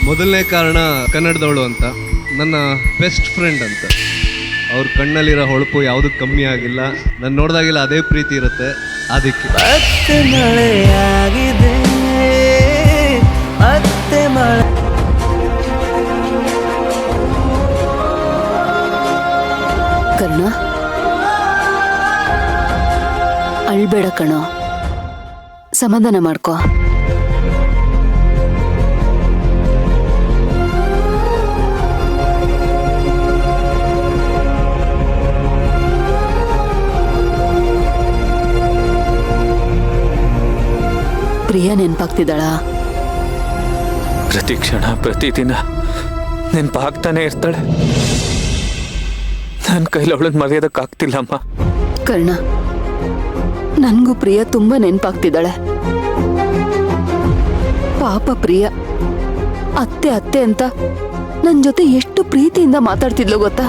ಮೊದಲನೇ ಕಾರಣ ಕನ್ನಡದವಳು ಅಂತ, ನನ್ನ ಬೆಸ್ಟ್ ಫ್ರೆಂಡ್ ಅಂತ. ಅವ್ರ ಕಣ್ಣಲ್ಲಿರೋ ಹೊಳಪು ಯಾವುದೂ ಕಮ್ಮಿ ಆಗಿಲ್ಲ. ನಾನು ನೋಡಿದಾಗೆಲ್ಲ ಅದೇ ಪ್ರೀತಿ ಇರುತ್ತೆ. ಅದಕ್ಕೆ ಮಳೆಯಾಗಿದೆ ಮತ್ತೆ ಮಳೆ. ಕರ್ಣ, ಅಳ್ಬೇಡ ಕಣೋ, ಸಮಾಧಾನ ಮಾಡ್ಕೋ. ಪ್ರಿಯಾ ನೆನ್ಪಾಗ್ತಿದ್ದಾಳ? ಪ್ರತಿ ಕ್ಷಣ ಪ್ರತಿದಿನ ನೆನ್ಪಾಗ್ತಾನೆ ಇರ್ತಾಳೆ. ನನ್ನ ಕೈಲಿ ಅವಳನ್ನ ಮರೆಯೋದಕ್ಕಾಗ್ತಿಲ್ಲಮ್ಮ. ಕರ್ಣ, ನನ್ಗೂ ಪ್ರಿಯಾ ತುಂಬಾ ನೆನ್ಪಾಗ್ತಿದ್ದಾಳೆ. ಪಾಪ ಪ್ರಿಯಾ ಅತ್ತೆ ಅತ್ತೆ ಅಂತ ನನ್ ಜೊತೆ ಎಷ್ಟು ಪ್ರೀತಿಯಿಂದ ಮಾತಾಡ್ತಿದ್ಲು ಗೊತ್ತಾ?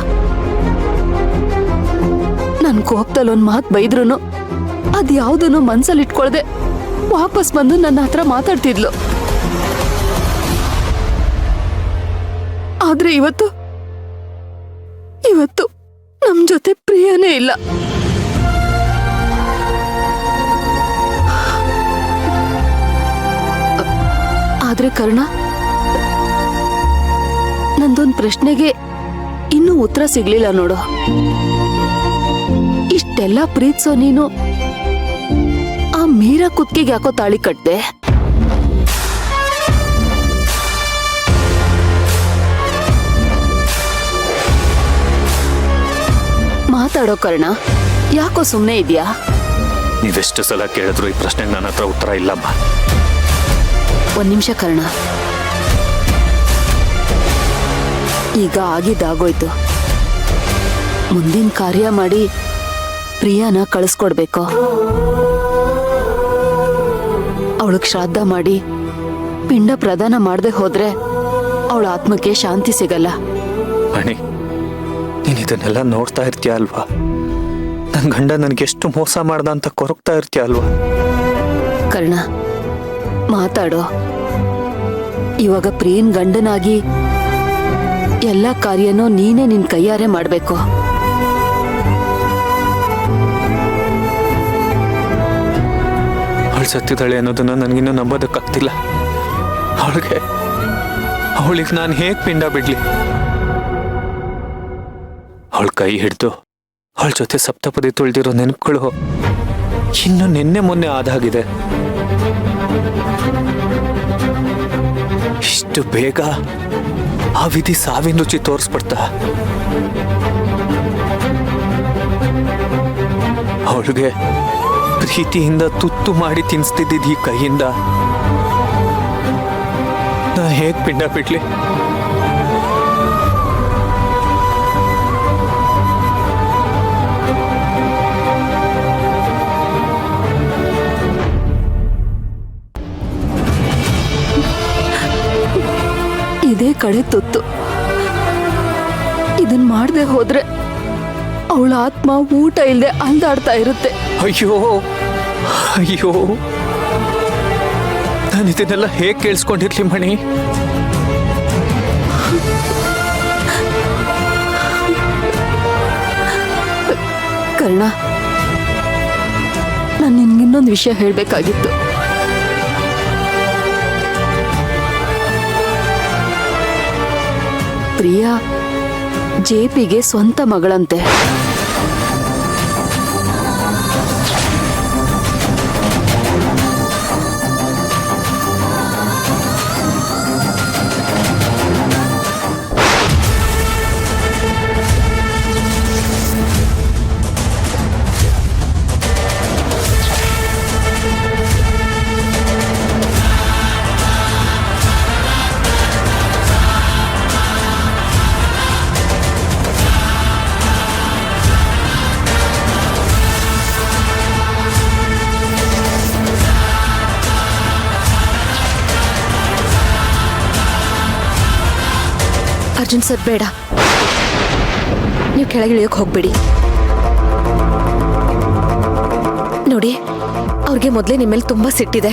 ನನ್ ಕೋಪದಲ್ಲಿ ಒಂದ್ ಮಾತು ಬೈದ್ರುನು ಅದ್ಯಾವುದನ್ನು ಮನ್ಸಲ್ಲಿ ಇಟ್ಕೊಳ್ದೆ ವಾಪಸ್ ಬಂದು ನನ್ನ ಹತ್ರ ಮಾತಾಡ್ತಿದ್ಲು. ಆದ್ರೆ ಇವತ್ತು ನಮ್ ಜೊತೆ ಪ್ರಿಯಾನೇ ಇಲ್ಲ. ಆದ್ರೆ ಕರ್ಣ, ನಂದೊಂದ್ ಪ್ರಶ್ನೆಗೆ ಇನ್ನೂ ಉತ್ತರ ಸಿಗ್ಲಿಲ್ಲ ನೋಡು. ಇಷ್ಟೆಲ್ಲ ಪ್ರೀತಿಸೋ ನೀನು ಆ ಮೀರಾ ಕುತ್ತಿಗೆಗೆ ಯಾಕೋ ತಾಳಿ ಕಟ್ದೆ? ಮಾತಾಡೋ ಕರ್ಣ, ಯಾಕೋ ಸುಮ್ಮನೆ ಇದೆಯಾ? ನೀವೆಷ್ಟು ಸಲ ಕೇಳಿದ್ರು ಈ ಪ್ರಶ್ನೆಗೆ ನನ್ನ ಹತ್ರ ಉತ್ತರ ಇಲ್ಲಮ್ಮ. ಒಂದ್ ನಿಮಿಷ ಕರ್ಣ, ಈಗ ಆಗಿದ್ದಾಗೋಯ್ತು. ಮುಂದಿನ ಕಾರ್ಯ ಮಾಡಿ ಪ್ರಿಯಾನ ಕಳಿಸ್ಕೊಡ್ಬೇಕು. ಅವಳಿಗೆ ಶ್ರಾದ್ದ ಮಾಡಿ ಪಿಂಡ ಪ್ರದಾನ ಮಾಡದೆ ಹೋದ್ರೆ ಅವಳ ಆತ್ಮಕ್ಕೆ ಶಾಂತಿ ಸಿಗಲ್ಲ. ಮಣಿ, ನೀನ್ ಇದನ್ನೆಲ್ಲ ನೋಡ್ತಾ ಇರ್ತೀಯ ಅಲ್ವಾ? ನನ್ನ ಗಂಡ ನನಗೆಷ್ಟು ಮೋಸ ಮಾಡ್ದ ಅಂತ ಕೊರಗ್ತಾ ಇರ್ತೀಯ ಅಲ್ವಾ? ಕರ್ಣ, ಮಾತಾಡೋ. ಇವಾಗ ಪ್ರಿಯನ್ ಗಂಡನಾಗಿ ಎಲ್ಲ ಕಾರ್ಯನೂ ನೀನೇ ನಿನ್ ಕೈಯಾರೆ ಮಾಡ್ಬೇಕು. ಅವಳು ಸತ್ತಿದ್ದಾಳೆ ಅನ್ನೋದನ್ನ ನನಗಿನ್ನೂ ನಂಬೋದಕ್ಕಾಗ್ತಿಲ್ಲ. ಅವಳಿಗೆ ನಾನು ಹೇಗೆ ಪಿಂಡ ಬಿಡ್ಲಿ? ಅವಳ ಕೈ ಹಿಡಿದು ಅವಳ ಜೊತೆ ಸಪ್ತಪದಿ ತುಳಿದಿರೋ ನೆನಪುಗಳು ಇನ್ನು ನಿನ್ನೆ ಮೊನ್ನೆ ಆದಾಗಿದೆ. ಇಷ್ಟು ಬೇಗ ಆ ವಿಧಿ ಸಾವಿನ ರುಚಿ ತೋರಿಸ್ಬಿಡ್ತಾ? ಅವಳಿಗೆ ಪ್ರೀತಿಯಿಂದ ತುತ್ತು ಮಾಡಿ ತಿನ್ಸ್ತಿದ್ದಿದ್ದು ಈ ಕೈಯಿಂದ ನಾ ಹೇಗ್ ಪಿಂಡ ಬಿಡ್ಲಿ? ಇದೇ ಕಡೆ ತುತ್ತು. ಇದನ್ ಮಾಡದೆ ಹೋದ್ರೆ ಅವಳ ಆತ್ಮ ಊಟ ಇಲ್ಲದೆ ಅಂದಾಡ್ತಾ ಇರುತ್ತೆ. ಅಯ್ಯೋ ಅಯ್ಯೋ, ನಾನು ಇದನ್ನೆಲ್ಲ ಹೇಗೆ ಕೇಳಿಸ್ಕೊಂಡಿರ್ಲಿ ಮಣಿ? ಕರ್ಣ, ನಾನು ನಿನ್ಗಿನ್ನೊಂದು ವಿಷಯ ಹೇಳ್ಬೇಕಾಗಿತ್ತು. ಪ್ರಿಯಾ ಜೆಪಿಗೆ ಸ್ವಂತ ಮಗಳಂತೆ. ಅರ್ಜುನ್ ಸರ್, ಬೇಡ, ನೀವು ಕೆಳಗಿಳಿಯೋಕೆ ಹೋಗ್ಬೇಡಿ. ನೋಡಿ, ಅವ್ರಿಗೆ ಮೊದಲೇ ನಿಮ್ಮ ಮೇಲೆ ತುಂಬಾ ಸಿಟ್ಟಿದೆ.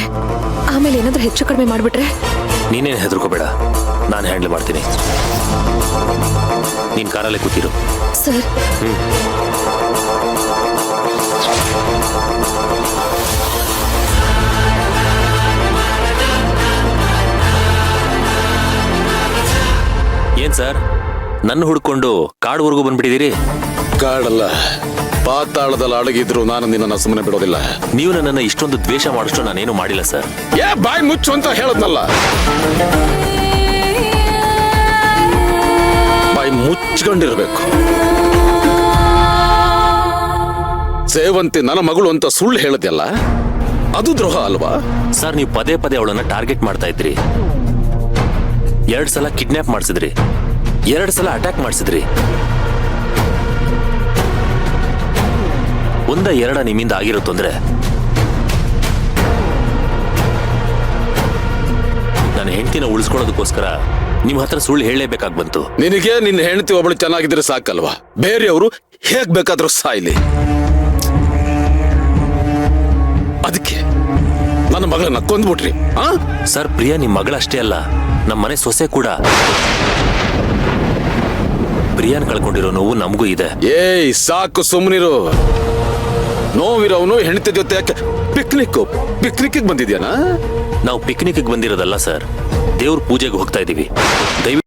ಆಮೇಲೆ ಏನಾದ್ರೂ ಹೆಚ್ಚು ಕಡಿಮೆ ಮಾಡ್ಬಿಟ್ರೆ ನೀನೇನು ಹೆದರ್ಕೋಬೇಡ, ನಾನು ಹ್ಯಾಂಡಲ್ ಮಾಡ್ತೀನಿ. ನೀನು ಕಾರಲ್ಲೇ ಕೂತಿರು. ಸರ್, ಏನ್ ಸರ್, ನನ್ನ ಹುಡ್ಕೊಂಡು ಕಾಡುವರೆಗೂ ಬಂದ್ಬಿಟ್ಟಿದ್ದೀರಿ? ಕಾಡಲ್ಲ, ಪಾತಾಳದಲ್ಲಿ ಅಡಗಿದ್ರು ನಾನು ನಿನ್ನ ಸುಮ್ಮನೆ ಬಿಡೋದಿಲ್ಲ. ನೀವು ನನ್ನನ್ನು ಇಷ್ಟೊಂದು ದ್ವೇಷ ಮಾಡೋಷ್ಟು ನಾನೇನು ಮಾಡಿಲ್ಲ ಸರ್. ಏ ಬಾಯ್ ಮುಚ್ಚು ಅಂತ ಹೇಳದ್ನಲ್ಲ, ಬಾಯ್ ಮುಚ್ಕೊಂಡಿರ್ಬೇಕು. ಸೇವಂತಿ ನನ್ನ ಮಗಳು ಅಂತ ಸುಳ್ಳು ಹೇಳದ್ಯಲ್ಲ, ಅದು ದ್ರೋಹ ಅಲ್ವಾ? ಸರ್, ನೀವು ಪದೇ ಪದೇ ಅವಳನ್ನ ಟಾರ್ಗೆಟ್ ಮಾಡ್ತಾ ಇದ್ರಿ. 2 ಸಲ ಕಿಡ್ನಾಪ್ ಮಾಡಿಸಿದ್ರಿ, 2 ಸಲ ಅಟ್ಯಾಕ್ ಮಾಡಿಸಿದ್ರಿ. 1-2 ನಿಮ್ಮಿಂದ ಆಗಿರೋ ತೊಂದ್ರೆ ನನ್ನ ಹೆಂಡತಿನ ಉಳಿಸ್ಕೊಳ್ಳೋದಕ್ಕೋಸ್ಕರ ನಿಮ್ಮ ಹತ್ರ ಸುಳ್ಳು ಹೇಳಲೇಬೇಕಾಗಿ ಬಂತು. ನಿನಗೆ ನಿನ್ನ ಹೆಂಡತಿ ಒಬ್ಬಳು ಚೆನ್ನಾಗಿದ್ರೆ ಸಾಕಲ್ವಾ? ಬೇರೆಯವರು ಹೇಗ್ ಬೇಕಾದ್ರೂ ಸಾಯ್ಲಿ. ಅದಕ್ಕೆ ನನ್ನ ಮಗಳನ್ನ ಕೊಂದ್ಬಿಟ್ರಿ. ಸರ್, ಪ್ರಿಯಾ ನಿಮ್ಮ ಮಗಳಷ್ಟೇ ಅಲ್ಲ, ನಮ್ಮ ಮನೆ ಸೊಸೆ ಕೂಡ. ಪ್ರಿಯಾನ್ ಕಳ್ಕೊಂಡಿರೋ ನೋವು ನಮಗೂ ಇದೆ. ಏಯ್ ಸಾಕು, ಸುಮ್ಮನಿರು. ನೋವಿರೋವನು ಹೆಂಡತಿ ಜೊತೆ ಪಿಕ್ನಿಕ್ ಬಂದಿದ್ಯಾನಾ? ನಾವು ಪಿಕ್ನಿಕ್ ಬಂದಿರೋದಲ್ಲ ಸರ್, ದೇವ್ರ ಪೂಜೆಗೆ ಹೋಗ್ತಾ ಇದೀವಿ. ದಯವಿಟ್ಟು